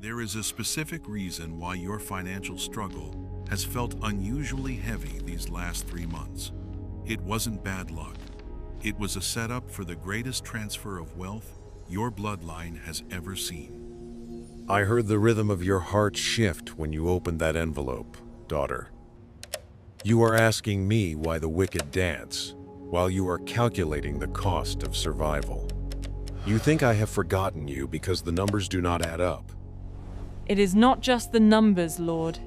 There is a specific reason why your financial struggle has felt unusually heavy these last 3 months. It wasn't bad luck. It was a setup for the greatest transfer of wealth your bloodline has ever seen. I heard the rhythm of your heart shift when you opened that envelope, daughter. You are asking me why the wicked dance, while you are calculating the cost of survival. You think I have forgotten you because the numbers do not add up. It is not just the numbers, Lord.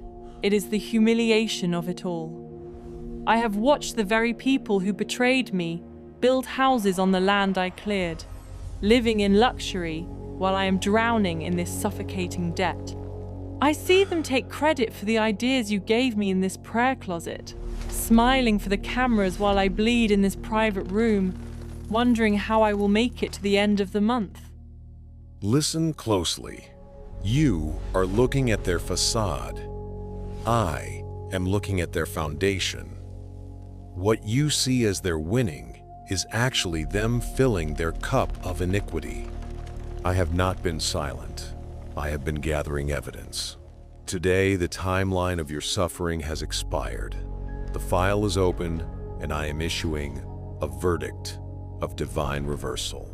It is the humiliation of it all. I have watched the very people who betrayed me build houses on the land I cleared, living in luxury while I am drowning in this suffocating debt. I see them take credit for the ideas you gave me in this prayer closet, smiling for the cameras while I bleed in this private room, wondering how I will make it to the end of the month. Listen closely. You are looking at their facade. I am looking at their foundation. What you see as their winning is actually them filling their cup of iniquity. I have not been silent. I have been gathering evidence. Today, the timeline of your suffering has expired. The file is open, and I am issuing a verdict of divine reversal.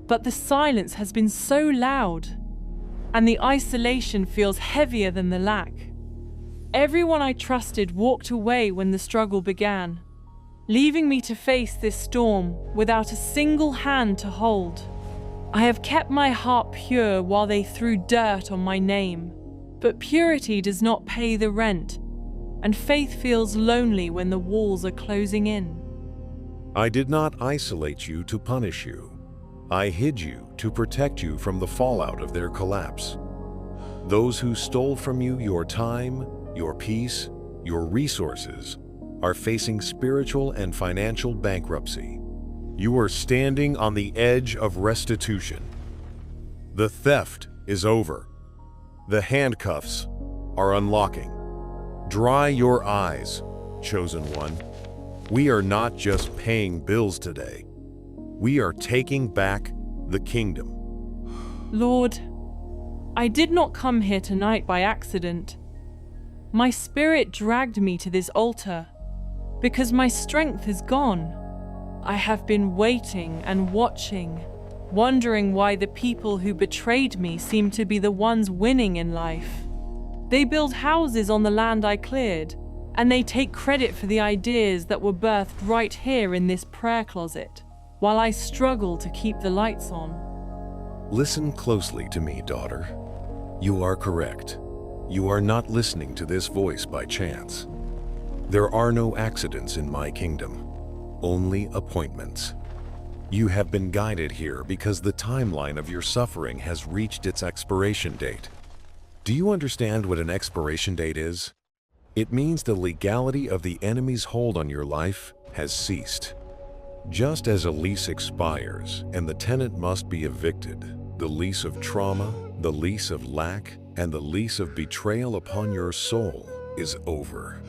But the silence has been so loud, and the isolation feels heavier than the lack. Everyone I trusted walked away when the struggle began, leaving me to face this storm without a single hand to hold. I have kept my heart pure while they threw dirt on my name, but purity does not pay the rent, and faith feels lonely when the walls are closing in. I did not isolate you to punish you. I hid you to protect you from the fallout of their collapse. Those who stole from you your time, your peace, your resources, are facing spiritual and financial bankruptcy. You are standing on the edge of restitution. The theft is over. The handcuffs are unlocking. Dry your eyes, chosen one. We are not just paying bills today. We are taking back the kingdom. Lord, I did not come here tonight by accident. My spirit dragged me to this altar because my strength is gone. I have been waiting and watching, wondering why the people who betrayed me seem to be the ones winning in life. They build houses on the land I cleared, and they take credit for the ideas that were birthed right here in this prayer closet, while I struggle to keep the lights on. Listen closely to me, daughter. You are correct. You are not listening to this voice by chance. There are no accidents in my kingdom, only appointments. You have been guided here because the timeline of your suffering has reached its expiration date. Do you understand what an expiration date is? It means the legality of the enemy's hold on your life has ceased. Just as a lease expires and the tenant must be evicted, the lease of trauma, the lease of lack, and the lease of betrayal upon your soul is over.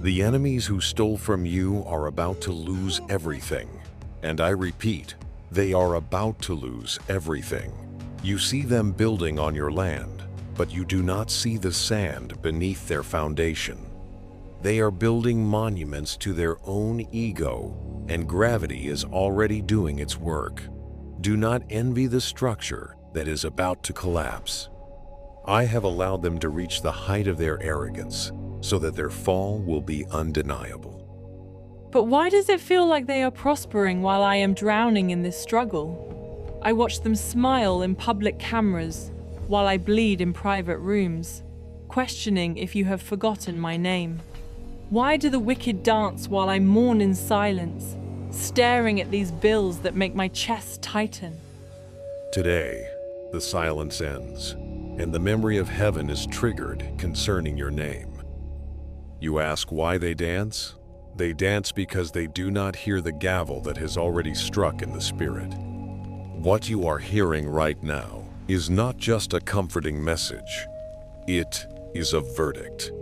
The enemies who stole from you are about to lose everything. And I repeat, they are about to lose everything. You see them building on your land, but you do not see the sand beneath their foundation. They are building monuments to their own ego, and gravity is already doing its work. Do not envy the structure that is about to collapse. I have allowed them to reach the height of their arrogance, so that their fall will be undeniable. But why does it feel like they are prospering while I am drowning in this struggle? I watch them smile in public cameras while I bleed in private rooms, questioning if you have forgotten my name. Why do the wicked dance while I mourn in silence, staring at these bills that make my chest tighten? Today, the silence ends, and the memory of heaven is triggered concerning your name. You ask why they dance? They dance because they do not hear the gavel that has already struck in the spirit. What you are hearing right now is not just a comforting message. It is a verdict.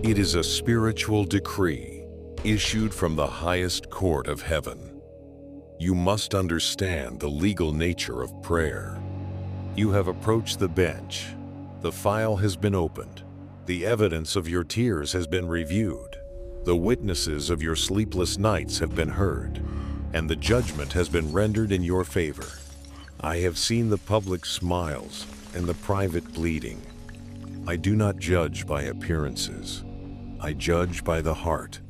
It is a spiritual decree issued from the highest court of heaven. You must understand the legal nature of prayer. You have approached the bench. The file has been opened. The evidence of your tears has been reviewed. The witnesses of your sleepless nights have been heard, and the judgment has been rendered in your favor. I have seen the public smiles and the private bleeding. I do not judge by appearances. I judge by the heart.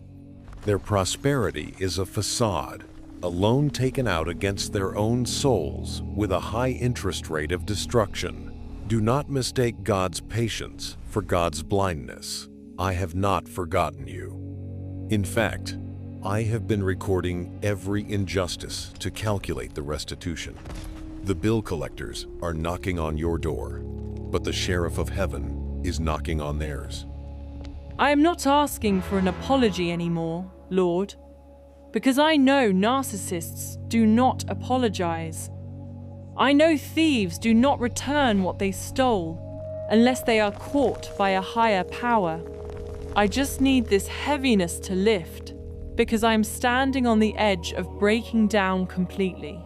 Their prosperity is a facade, a loan taken out against their own souls with a high interest rate of destruction. Do not mistake God's patience for God's blindness. I have not forgotten you. In fact, I have been recording every injustice to calculate the restitution. The bill collectors are knocking on your door, but the sheriff of heaven is knocking on theirs. I am not asking for an apology anymore, Lord, because I know narcissists do not apologize. I know thieves do not return what they stole unless they are caught by a higher power. I just need this heaviness to lift because I am standing on the edge of breaking down completely.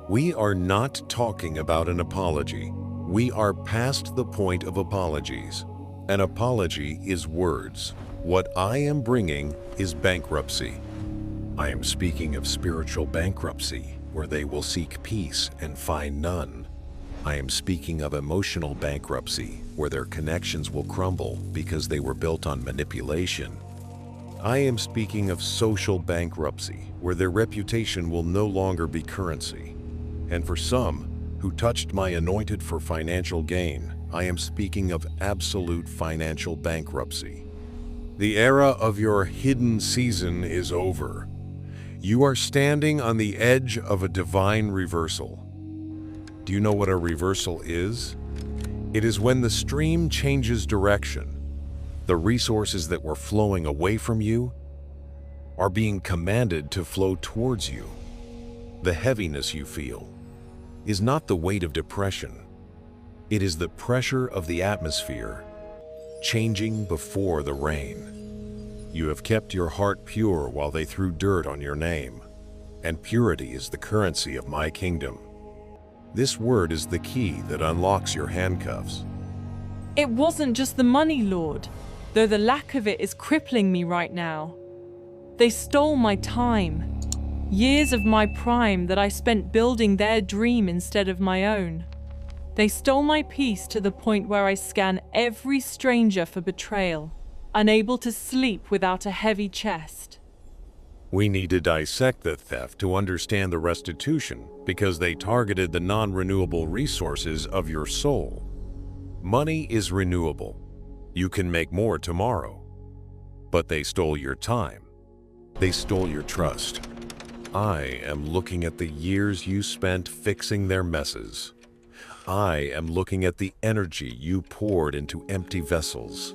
We are not talking about an apology. We are past the point of apologies. An apology is words. What I am bringing is bankruptcy. I am speaking of spiritual bankruptcy, where they will seek peace and find none. I am speaking of emotional bankruptcy, where their connections will crumble because they were built on manipulation. I am speaking of social bankruptcy, where their reputation will no longer be currency. And for some who touched my anointed for financial gain, I am speaking of absolute financial bankruptcy. The era of your hidden season is over. You are standing on the edge of a divine reversal. Do you know what a reversal is? It is when the stream changes direction. The resources that were flowing away from you are being commanded to flow towards you. The heaviness you feel is not the weight of depression. It is the pressure of the atmosphere changing before the rain. You have kept your heart pure while they threw dirt on your name, and purity is the currency of my kingdom. This word is the key that unlocks your handcuffs. It wasn't just the money, Lord, though the lack of it is crippling me right now. They stole my time, years of my prime that I spent building their dream instead of my own. They stole my peace to the point where I scan every stranger for betrayal, unable to sleep without a heavy chest. We need to dissect the theft to understand the restitution because they targeted the non-renewable resources of your soul. Money is renewable. You can make more tomorrow. But they stole your time. They stole your trust. I am looking at the years you spent fixing their messes. I am looking at the energy you poured into empty vessels.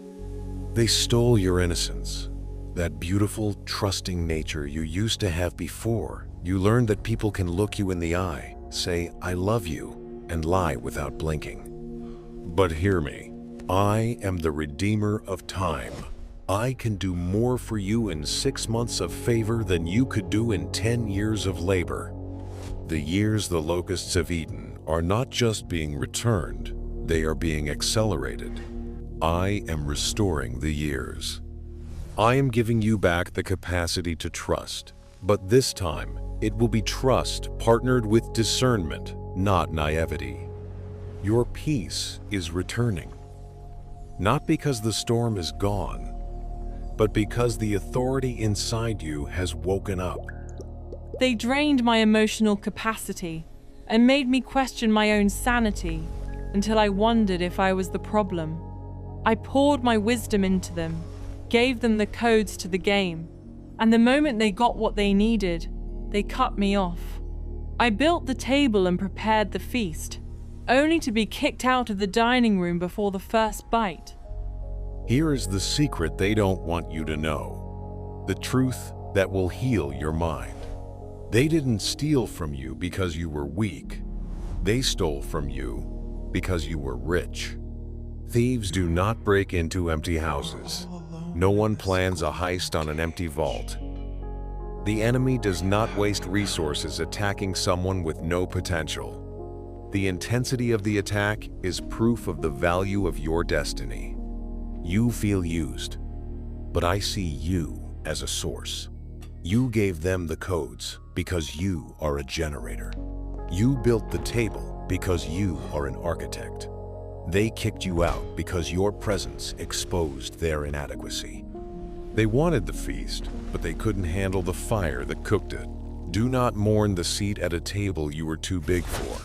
They stole your innocence, that beautiful, trusting nature you used to have before. You learned that people can look you in the eye, say, "I love you," and lie without blinking. But hear me, I am the Redeemer of time. I can do more for you in 6 months of favor than you could do in 10 years of labor. The years the locusts have eaten are not just being returned, they are being accelerated. I am restoring the years. I am giving you back the capacity to trust, but this time it will be trust partnered with discernment, not naivety. Your peace is returning, not because the storm is gone, but because the authority inside you has woken up. They drained my emotional capacity and made me question my own sanity until I wondered if I was the problem. I poured my wisdom into them, gave them the codes to the game, and the moment they got what they needed, they cut me off. I built the table and prepared the feast, only to be kicked out of the dining room before the first bite. Here is the secret they don't want you to know, the truth that will heal your mind. They didn't steal from you because you were weak. They stole from you because you were rich. Thieves do not break into empty houses. No one plans a heist on an empty vault. The enemy does not waste resources attacking someone with no potential. The intensity of the attack is proof of the value of your destiny. You feel used, but I see you as a source. You gave them the codes because you are a generator. You built the table because you are an architect. They kicked you out because your presence exposed their inadequacy. They wanted the feast, but they couldn't handle the fire that cooked it. Do not mourn the seat at a table you were too big for.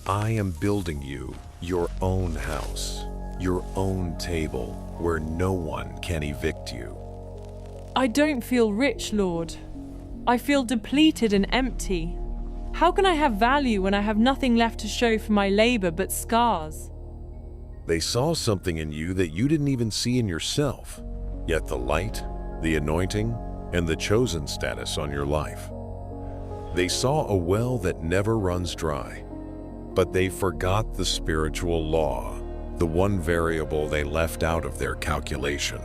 I am building you your own house, your own table where no one can evict you. I don't feel rich, Lord. I feel depleted and empty. How can I have value when I have nothing left to show for my labor but scars? They saw something in you that you didn't even see in yourself, yet the light, the anointing, and the chosen status on your life. They saw a well that never runs dry, but they forgot the spiritual law, the one variable they left out of their calculation.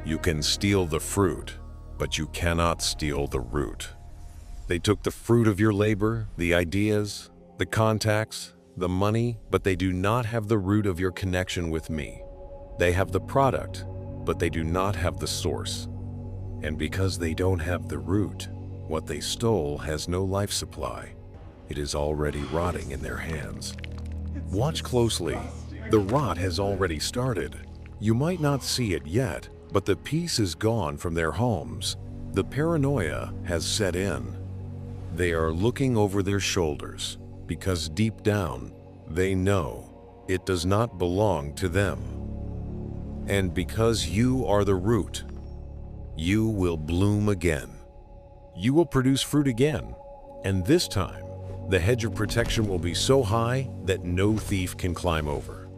You can steal the fruit, but you cannot steal the root. They took the fruit of your labor, the ideas, the contacts, the money, but they do not have the root of your connection with me. They have the product, but they do not have the source. And because they don't have the root, what they stole has no life supply. It is already rotting in their hands. Watch closely. The rot has already started. You might not see it yet, but the peace is gone from their homes. The paranoia has set in. They are looking over their shoulders because deep down, they know it does not belong to them. And because you are the root, you will bloom again. You will produce fruit again, and this time, the hedge of protection will be so high that no thief can climb over.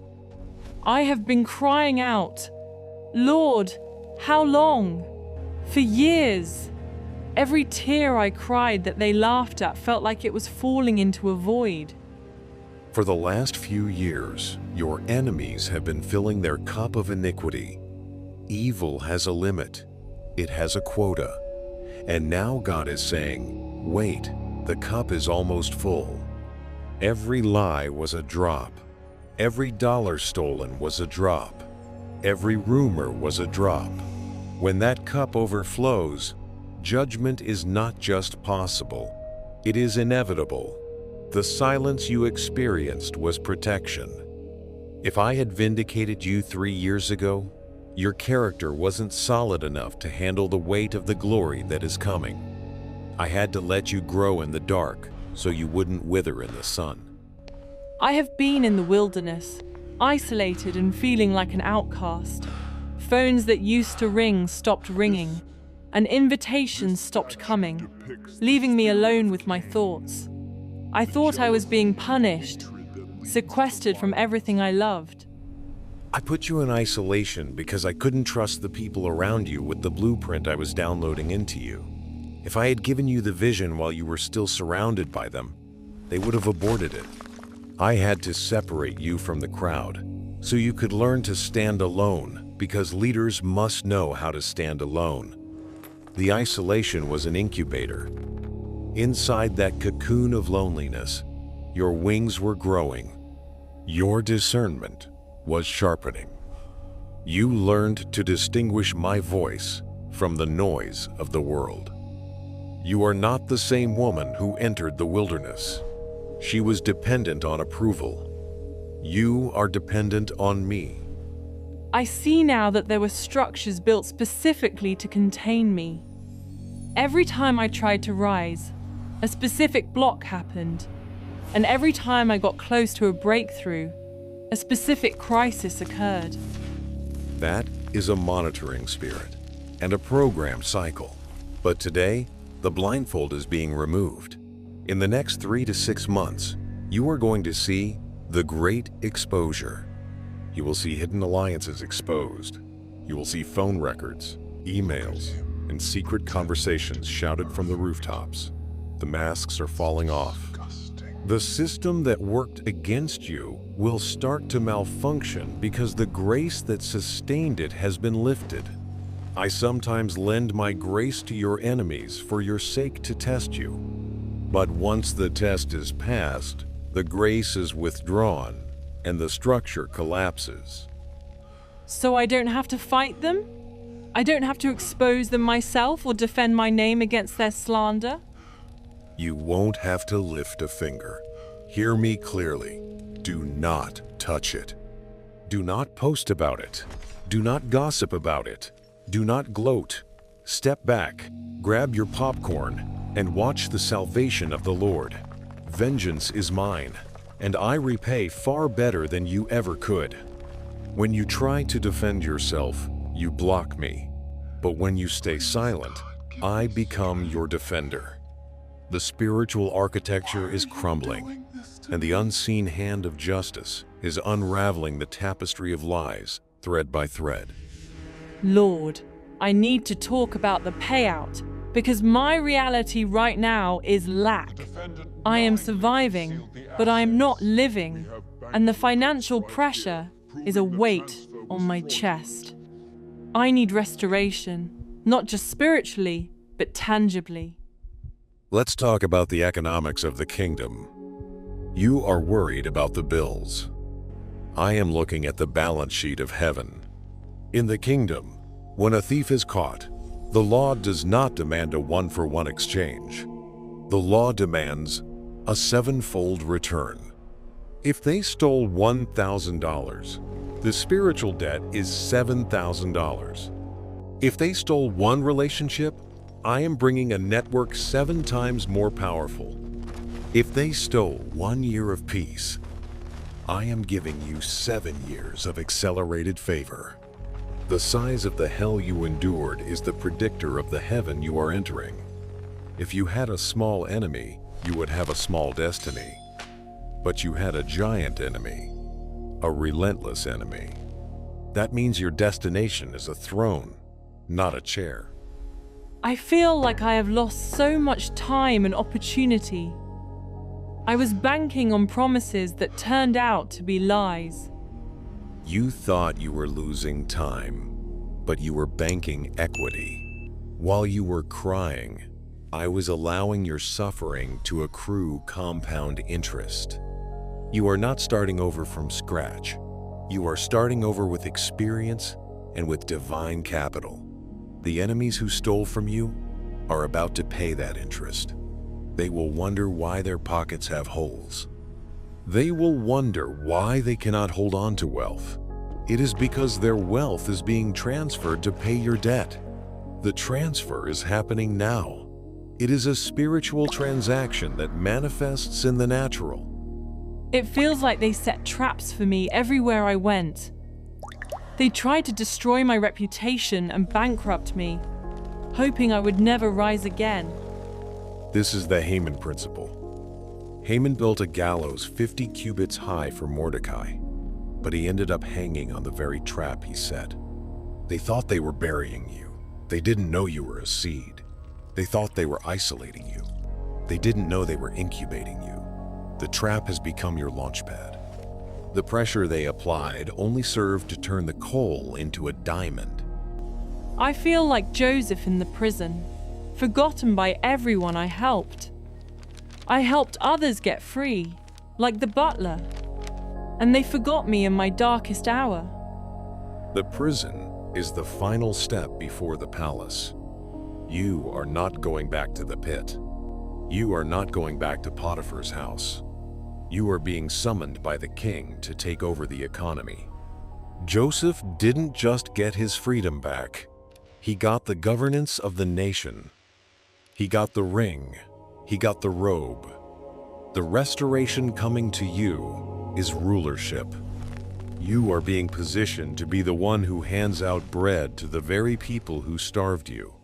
I have been crying out, Lord, how long? For years. Every tear I cried that they laughed at felt like it was falling into a void. For the last few years, your enemies have been filling their cup of iniquity. Evil has a limit. It has a quota. And now God is saying, wait, the cup is almost full. Every lie was a drop. Every dollar stolen was a drop. Every rumor was a drop. When that cup overflows, judgment is not just possible, it is inevitable. The silence you experienced was protection. If I had vindicated you 3 years ago, your character wasn't solid enough to handle the weight of the glory that is coming. I had to let you grow in the dark so you wouldn't wither in the sun. I have been in the wilderness, isolated and feeling like an outcast. Phones that used to ring stopped ringing, and invitations stopped coming, leaving me alone with my thoughts. I thought I was being punished, sequestered from everything I loved. I put you in isolation because I couldn't trust the people around you with the blueprint I was downloading into you. If I had given you the vision while you were still surrounded by them, they would have aborted it. I had to separate you from the crowd so you could learn to stand alone, because leaders must know how to stand alone. The isolation was an incubator. Inside that cocoon of loneliness, your wings were growing. Your discernment was sharpening. You learned to distinguish my voice from the noise of the world. You are not the same woman who entered the wilderness. She was dependent on approval. You are dependent on me. I see now that there were structures built specifically to contain me. Every time I tried to rise, a specific block happened. And every time I got close to a breakthrough, a specific crisis occurred. That is a monitoring spirit and a programmed cycle. But today, the blindfold is being removed. In the next 3 to 6 months, you are going to see the great exposure. You will see hidden alliances exposed. You will see phone records, emails, and secret conversations shouted from the rooftops. The masks are falling off. The system that worked against you will start to malfunction because the grace that sustained it has been lifted. I sometimes lend my grace to your enemies for your sake to test you. But once the test is passed, The grace is withdrawn, and the structure collapses. So I don't have to fight them? I don't have to expose them myself or defend my name against their slander? You won't have to lift a finger. Hear me clearly. Do not touch it. Do not post about it. Do not gossip about it. Do not gloat. Step back, grab your popcorn, and watch the salvation of the Lord. Vengeance is mine, and I repay far better than you ever could. When you try to defend yourself, you block me. But when you stay silent, I become your defender. The spiritual architecture is crumbling, and the unseen hand of justice is unraveling the tapestry of lies, thread by thread. Lord, I need to talk about the payout, because my reality right now is lack. I am surviving, but I am not living, and the financial pressure is a weight on my chest. I need restoration, not just spiritually, but tangibly. Let's talk about the economics of the kingdom. You are worried about the bills. I am looking at the balance sheet of heaven. In the kingdom, when a thief is caught, the law does not demand a one-for-one exchange. The law demands a sevenfold return. If they stole $1,000, the spiritual debt is $7,000. If they stole one relationship, I am bringing a network 7 times more powerful. If they stole 1 year of peace, I am giving you 7 years of accelerated favor. The size of the hell you endured is the predictor of the heaven you are entering. If you had a small enemy, you would have a small destiny. But you had a giant enemy, a relentless enemy. That means your destination is a throne, not a chair. I feel like I have lost so much time and opportunity. I was banking on promises that turned out to be lies. You thought you were losing time, but you were banking equity. While you were crying, I was allowing your suffering to accrue compound interest. You are not starting over from scratch. You are starting over with experience and with divine capital. The enemies who stole from you are about to pay that interest. They will wonder why their pockets have holes. They will wonder why they cannot hold on to wealth. It is because their wealth is being transferred to pay your debt. The transfer is happening now. It is a spiritual transaction that manifests in the natural. It feels like they set traps for me everywhere I went. They tried to destroy my reputation and bankrupt me, hoping I would never rise again. This is the Haman principle. Haman built a gallows 50 cubits high for Mordecai, but he ended up hanging on the very trap he set. They thought they were burying you. They didn't know you were a seed. They thought they were isolating you. They didn't know they were incubating you. The trap has become your launch pad. The pressure they applied only served to turn the coal into a diamond. I feel like Joseph in the prison, forgotten by everyone I helped. I helped others get free, like the butler, and they forgot me in my darkest hour. The prison is the final step before the palace. You are not going back to the pit. You are not going back to Potiphar's house. You are being summoned by the king to take over the economy. Joseph didn't just get his freedom back. He got the governance of the nation. He got the ring. He got the robe. The restoration coming to you is rulership. You are being positioned to be the one who hands out bread to the very people who starved you.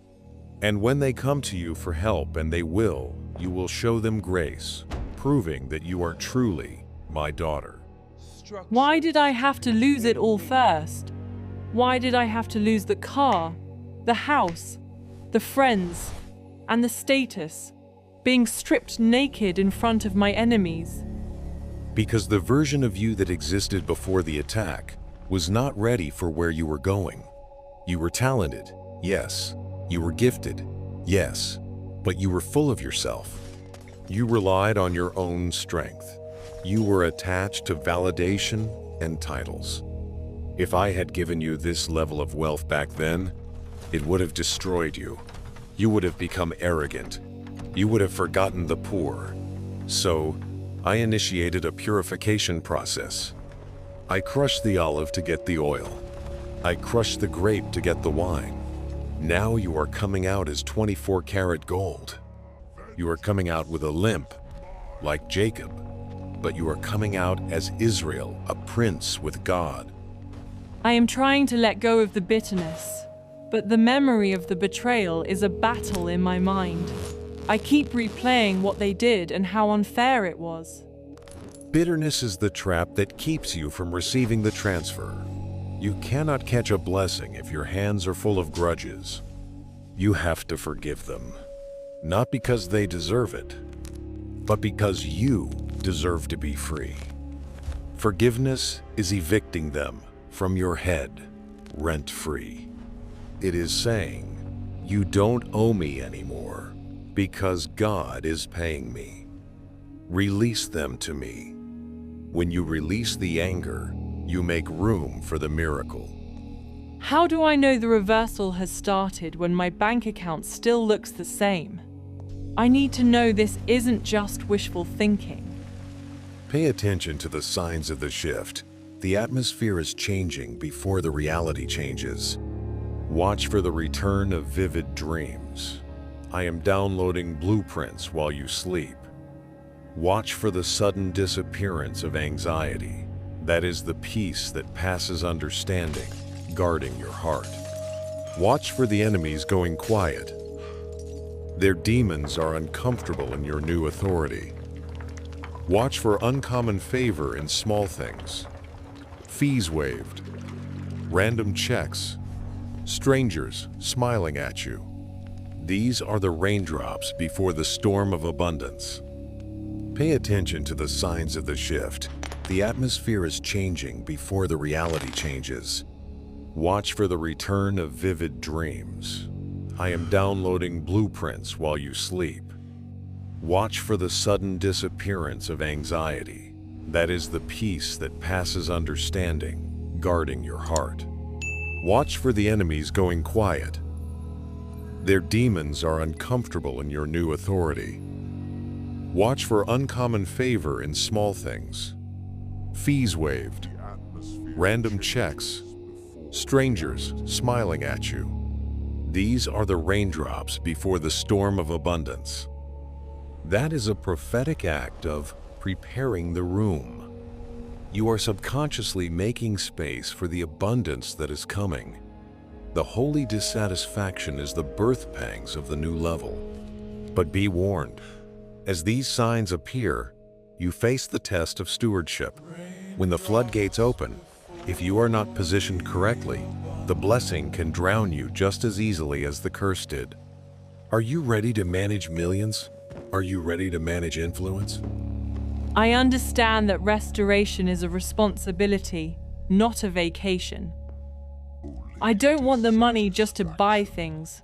And when they come to you for help, and they will, you will show them grace, proving that you are truly my daughter. Why did I have to lose it all first? Why did I have to lose the car, the house, the friends, and the status, being stripped naked in front of my enemies? Because the version of you that existed before the attack was not ready for where you were going. You were talented, yes. You were gifted, yes. But you were full of yourself. You relied on your own strength. You were attached to validation and titles. If I had given you this level of wealth back then, it would have destroyed you. You would have become arrogant. You would have forgotten the poor. So, I initiated a purification process. I crushed the olive to get the oil. I crushed the grape to get the wine. Now you are coming out as 24-karat gold. You are coming out with a limp, like Jacob, but you are coming out as Israel, a prince with God. I am trying to let go of the bitterness, but the memory of the betrayal is a battle in my mind. I keep replaying what they did and how unfair it was. Bitterness is the trap that keeps you from receiving the transfer. You cannot catch a blessing if your hands are full of grudges. You have to forgive them, not because they deserve it, but because you deserve to be free. Forgiveness is evicting them from your head, rent-free. It is saying, you don't owe me anymore because God is paying me. Release them to me. When you release the anger, you make room for the miracle. How do I know the reversal has started when my bank account still looks the same? I need to know this isn't just wishful thinking. Pay attention to the signs of the shift. The atmosphere is changing before the reality changes. Watch for the return of vivid dreams. I am downloading blueprints while you sleep. Watch for the sudden disappearance of anxiety. That is the peace that passes understanding, guarding your heart. Watch for the enemies going quiet. Their demons are uncomfortable in your new authority. Watch for uncommon favor in small things. Fees waived. Random checks. Strangers smiling at you. These are the raindrops before the storm of abundance. Pay attention to the signs of the shift. The atmosphere is changing before the reality changes. Watch for the return of vivid dreams. I am downloading blueprints while you sleep. Watch for the sudden disappearance of anxiety. That is the peace that passes understanding, guarding your heart. Watch for the enemies going quiet. Their demons are uncomfortable in your new authority. Watch for uncommon favor in small things. Fees waived. Random checks. Strangers smiling at you. These are the raindrops before the storm of abundance. That is a prophetic act of preparing the room. You are subconsciously making space for the abundance that is coming. The holy dissatisfaction is the birth pangs of the new level. But be warned, as these signs appear, you face the test of stewardship. When the floodgates open, if you are not positioned correctly, the blessing can drown you just as easily as the curse did. Are you ready to manage millions? Are you ready to manage influence? I understand that restoration is a responsibility, not a vacation. I don't want the money just to buy things.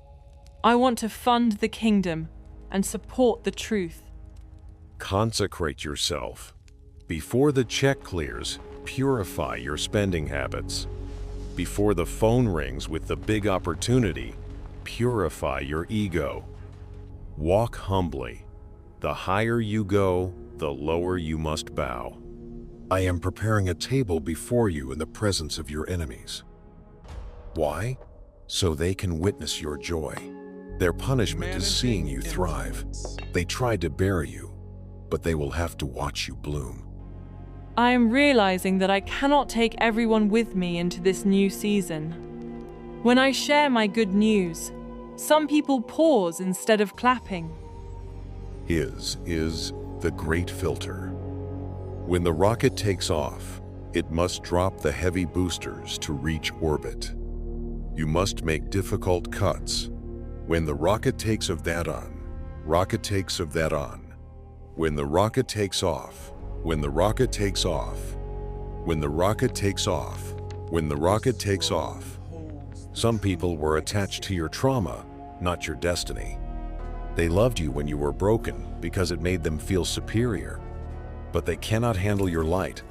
I want to fund the kingdom and support the truth. Consecrate yourself. Before the check clears, purify your spending habits. Before the phone rings with the big opportunity, purify your ego. Walk humbly. The higher you go, the lower you must bow. I am preparing a table before you in the presence of your enemies. Why? So they can witness your joy. Their punishment is seeing you thrive. They tried to bury you, but they will have to watch you bloom. I am realizing that I cannot take everyone with me into this new season. When I share my good news, some people pause instead of clapping. His is the great filter. When the rocket takes off, it must drop the heavy boosters to reach orbit. You must make difficult cuts. When the rocket takes of that on, rocket takes of that on. When the rocket takes off, when the rocket takes off, when the rocket takes off, when the rocket takes off. Some people were attached to your trauma, not your destiny. They loved you when you were broken because it made them feel superior. but they cannot handle your light.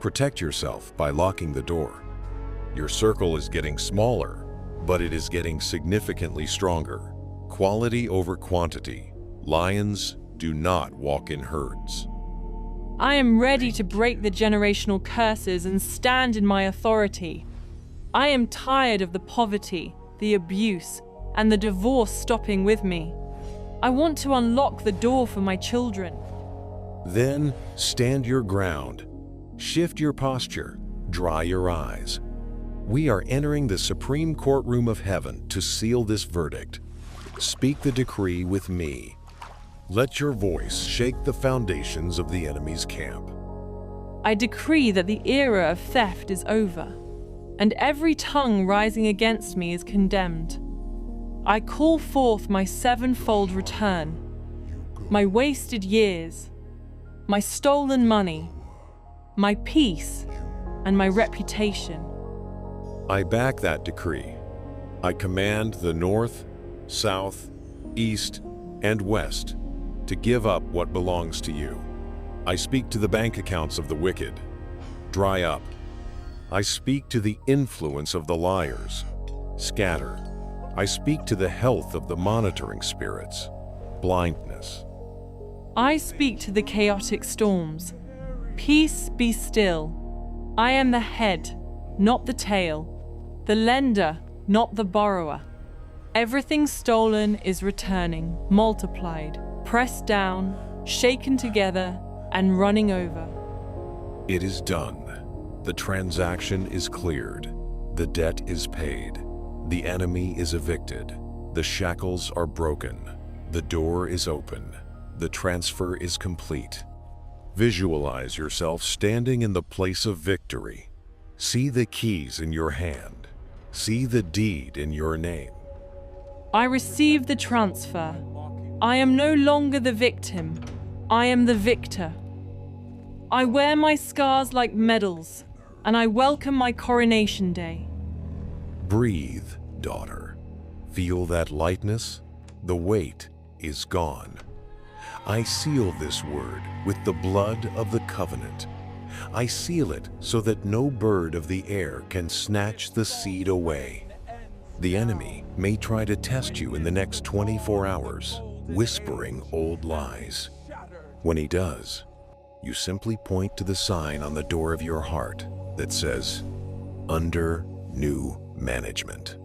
Protect yourself by locking the door. Your circle is getting smaller, but it is getting significantly stronger. Quality over quantity. Lions do not walk in herds. I am ready to break the generational curses and stand in my authority. I am tired of the poverty, the abuse, and the divorce stopping with me. I want to unlock the door for my children. Then stand your ground. Shift your posture. Dry your eyes. We are entering the supreme courtroom of heaven to seal this verdict. Speak the decree with me. Let your voice shake the foundations of the enemy's camp. I decree that the era of theft is over, and every tongue rising against me is condemned. I call forth my sevenfold return, my wasted years, my stolen money, my peace, and my reputation. I back that decree. I command the north, south, east, and west to give up what belongs to you. I speak to the bank accounts of the wicked. Dry up. I speak to the influence of the liars. Scatter. I speak to the health of the monitoring spirits. Blindness. I speak to the chaotic storms. Peace, be still. I am the head, not the tail, the lender, not the borrower. Everything stolen is returning, multiplied, pressed down, shaken together, and running over. It is done. The transaction is cleared. The debt is paid. The enemy is evicted. The shackles are broken. The door is open. The transfer is complete. Visualize yourself standing in the place of victory. See the keys in your hand. See the deed in your name. I receive the transfer. I am no longer the victim. I am the victor. I wear my scars like medals, and I welcome my coronation day. Breathe, daughter. Feel that lightness? The weight is gone. I seal this word with the blood of the covenant. I seal it so that no bird of the air can snatch the seed away. The enemy may try to test you in the next 24 hours, whispering old lies. When he does, you simply point to the sign on the door of your heart that says, "Under new management."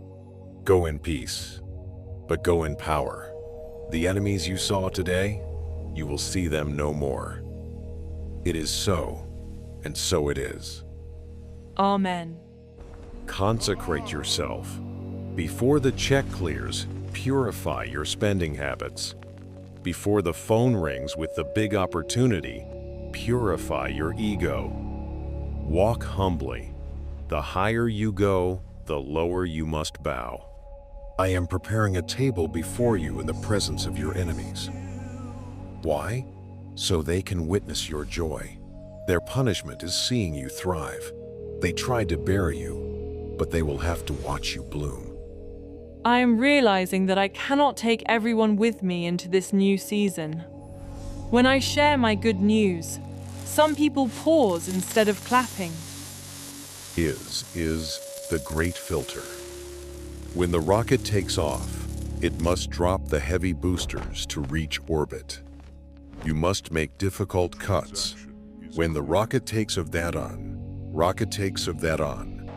Go in peace, but go in power. The enemies you saw today, you will see them no more. It is so, and so it is. Amen. Consecrate yourself. Before the check clears, purify your spending habits. Before the phone rings with the big opportunity, purify your ego. Walk humbly. The higher you go, the lower you must bow. I am preparing a table before you in the presence of your enemies. Why? So they can witness your joy. Their punishment is seeing you thrive. They tried to bury you, but they will have to watch you bloom. I am realizing that I cannot take everyone with me into this new season. When I share my good news, some people pause instead of clapping. Is the great filter. When the rocket takes off, it must drop the heavy boosters to reach orbit. You must make difficult cuts. When the rocket takes of that on, rocket takes of that on.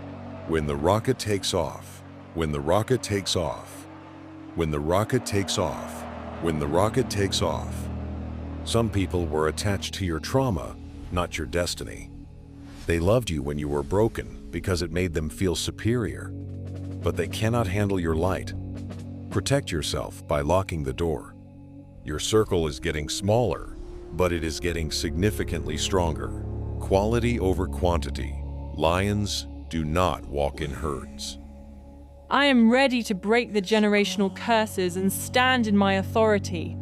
When the rocket takes off, when the rocket takes off, when the rocket takes off, when the rocket takes off. Some people were attached to your trauma, not your destiny. They loved you when you were broken because it made them feel superior, but they cannot handle your light. Protect yourself by locking the door. Your circle is getting smaller, but it is getting significantly stronger. Quality over quantity. Lions do not walk in herds. I am ready to break the generational curses and stand in my authority.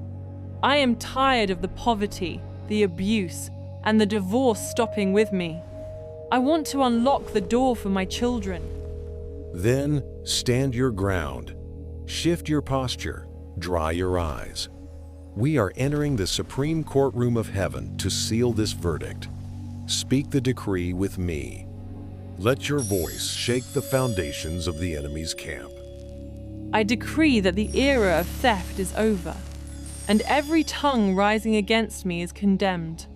I am tired of the poverty, the abuse, and the divorce stopping with me. I want to unlock the door for my children. Then stand your ground. Shift your posture. Dry your eyes. We are entering the supreme courtroom of heaven to seal this verdict. Speak the decree with me. Let your voice shake the foundations of the enemy's camp. I decree that the era of theft is over, and every tongue rising against me is condemned.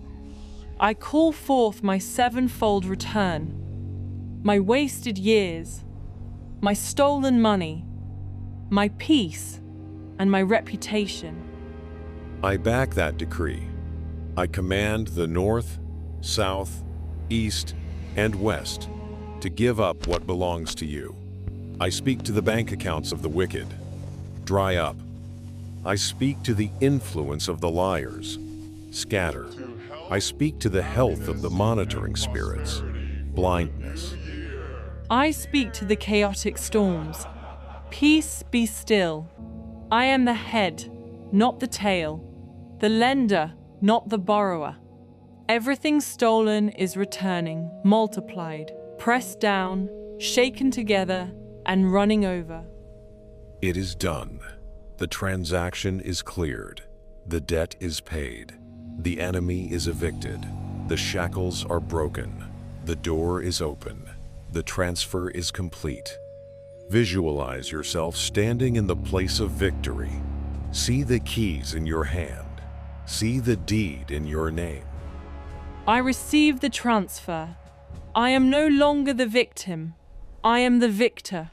I call forth my sevenfold return, my wasted years, my stolen money, my peace, and my reputation. I back that decree. I command the north, south, east, and west to give up what belongs to you. I speak to the bank accounts of the wicked. Dry up. I speak to the influence of the liars. Scatter. I speak to the health of the monitoring spirits. Blindness. I speak to the chaotic storms. Peace, be still. I am the head, not the tail, the lender, not the borrower. Everything stolen is returning, multiplied, pressed down, shaken together, and running over. It is done. The transaction is cleared. The debt is paid. The enemy is evicted. The shackles are broken. The door is open. The transfer is complete. Visualize yourself standing in the place of victory. See the keys in your hand. See the deed in your name. I receive the transfer. I am no longer the victim. I am the victor.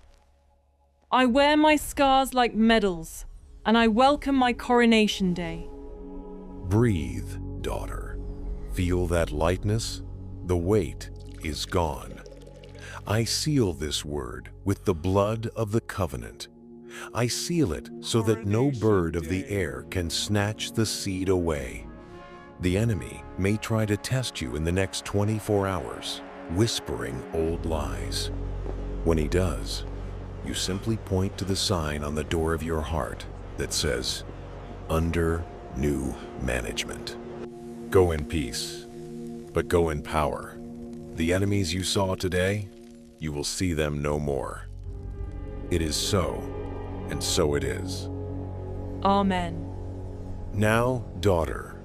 I wear my scars like medals, and I welcome my coronation day. Breathe, daughter. Feel that lightness? The weight is gone. I seal this word with the blood of the covenant. I seal it so that no bird of the air can snatch the seed away. The enemy may try to test you in the next 24 hours, whispering old lies. When he does, you simply point to the sign on the door of your heart that says, "Under new management." Go in peace, but go in power. The enemies you saw today, you will see them no more. It is so, and so it is. Amen. Now, daughter,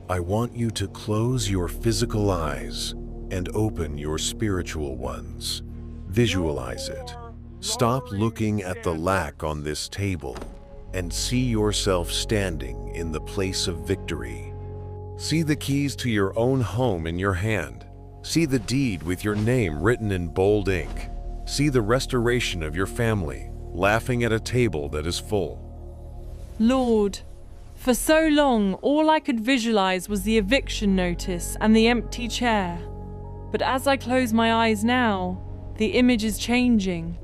I want you to close your physical eyes and open your spiritual ones. Visualize it. Stop looking at the lack on this table and see yourself standing in the place of victory. See the keys to your own home in your hand. See the deed with your name written in bold ink. See the restoration of your family, laughing at a table that is full. Lord, for so long, all I could visualize was the eviction notice and the empty chair. But as I close my eyes now, the image is changing.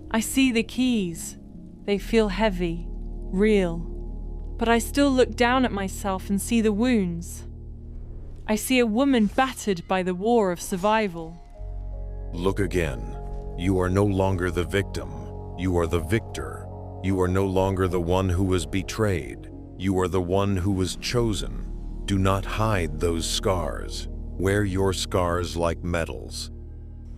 I see the keys. They feel heavy, real. But I still look down at myself and see the wounds. I see a woman battered by the war of survival. Look again. You are no longer the victim. You are the victor. You are no longer the one who was betrayed. You are the one who was chosen. Do not hide those scars. Wear your scars like medals.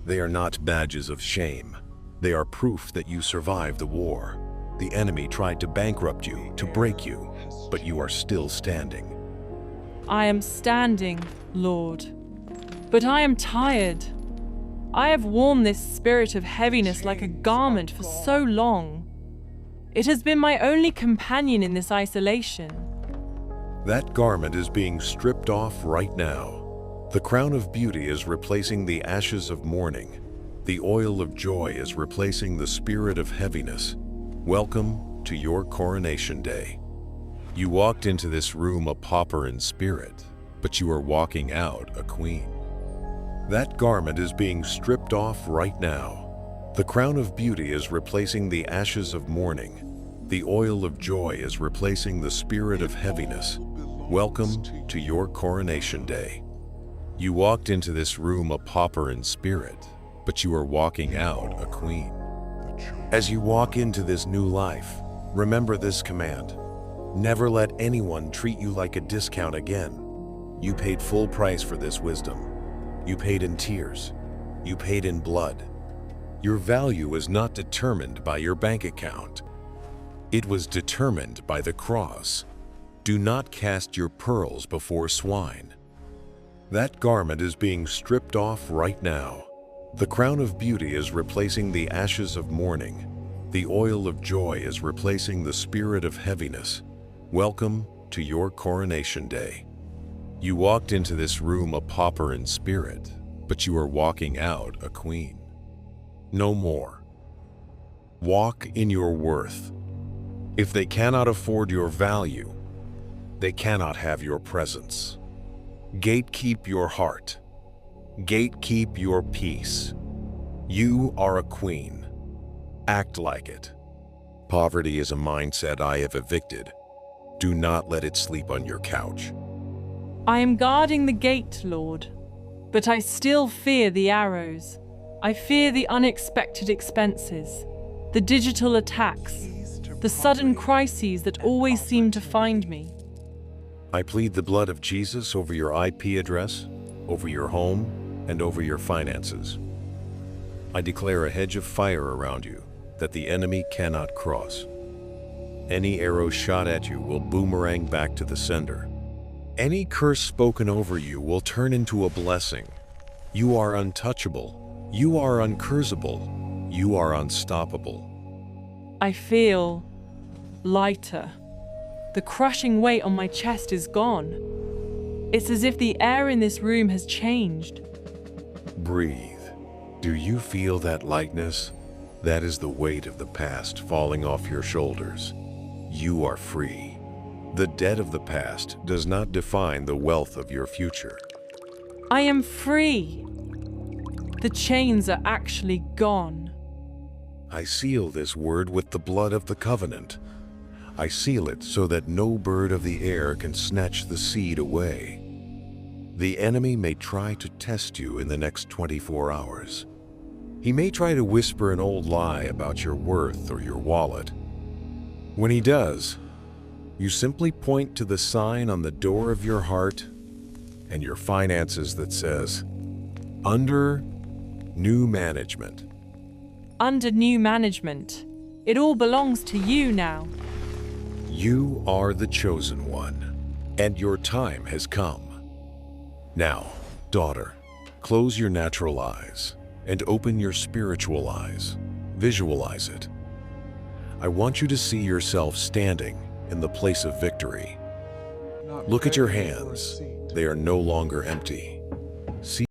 They are not badges of shame. They are proof that you survived the war. The enemy tried to bankrupt you, to break you, but you are still standing. I am standing, Lord, but I am tired. I have worn this spirit of heaviness like a garment for so long. It has been my only companion in this isolation. That garment is being stripped off right now. The crown of beauty is replacing the ashes of mourning. The oil of joy is replacing the spirit of heaviness. Welcome to your coronation day. You walked into this room a pauper in spirit, but you are walking out a queen. That garment is being stripped off right now. The crown of beauty is replacing the ashes of mourning. The oil of joy is replacing the spirit of heaviness. Welcome to your coronation day. You walked into this room a pauper in spirit, but you are walking out a queen. As you walk into this new life, remember this command. Never let anyone treat you like a discount again. You paid full price for this wisdom. You paid in tears. You paid in blood. Your value was not determined by your bank account. It was determined by the cross. Do not cast your pearls before swine. That garment is being stripped off right now. The crown of beauty is replacing the ashes of mourning. The oil of joy is replacing the spirit of heaviness. Welcome to your coronation day. You walked into this room a pauper in spirit, but you are walking out a queen. No more. Walk in your worth. If they cannot afford your value, they cannot have your presence. Gatekeep your heart. Gatekeep your peace. You are a queen. Act like it. Poverty is a mindset I have evicted. Do not let it sleep on your couch. I am guarding the gate, Lord, but I still fear the arrows. I fear the unexpected expenses, the digital attacks, the sudden crises that always seem to find me. I plead the blood of Jesus over your IP address, over your home, and over your finances. I declare a hedge of fire around you that the enemy cannot cross. Any arrow shot at you will boomerang back to the sender. Any curse spoken over you will turn into a blessing. You are untouchable. You are uncursable. You are unstoppable. I feel lighter. The crushing weight on my chest is gone. It's as if the air in this room has changed. Breathe. Do you feel that lightness? That is the weight of the past falling off your shoulders. You are free. The debt of the past does not define the wealth of your future. I am free. The chains are actually gone. I seal this word with the blood of the covenant. I seal it so that no bird of the air can snatch the seed away. The enemy may try to test you in the next 24 hours. He may try to whisper an old lie about your worth or your wallet. When he does, you simply point to the sign on the door of your heart and your finances that says, "Under new management." Under new management. It all belongs to you now. You are the chosen one, and your time has come. Now, daughter, close your natural eyes and open your spiritual eyes. Visualize it. I want you to see yourself standing in the place of victory. Look at your hands. They are no longer empty. See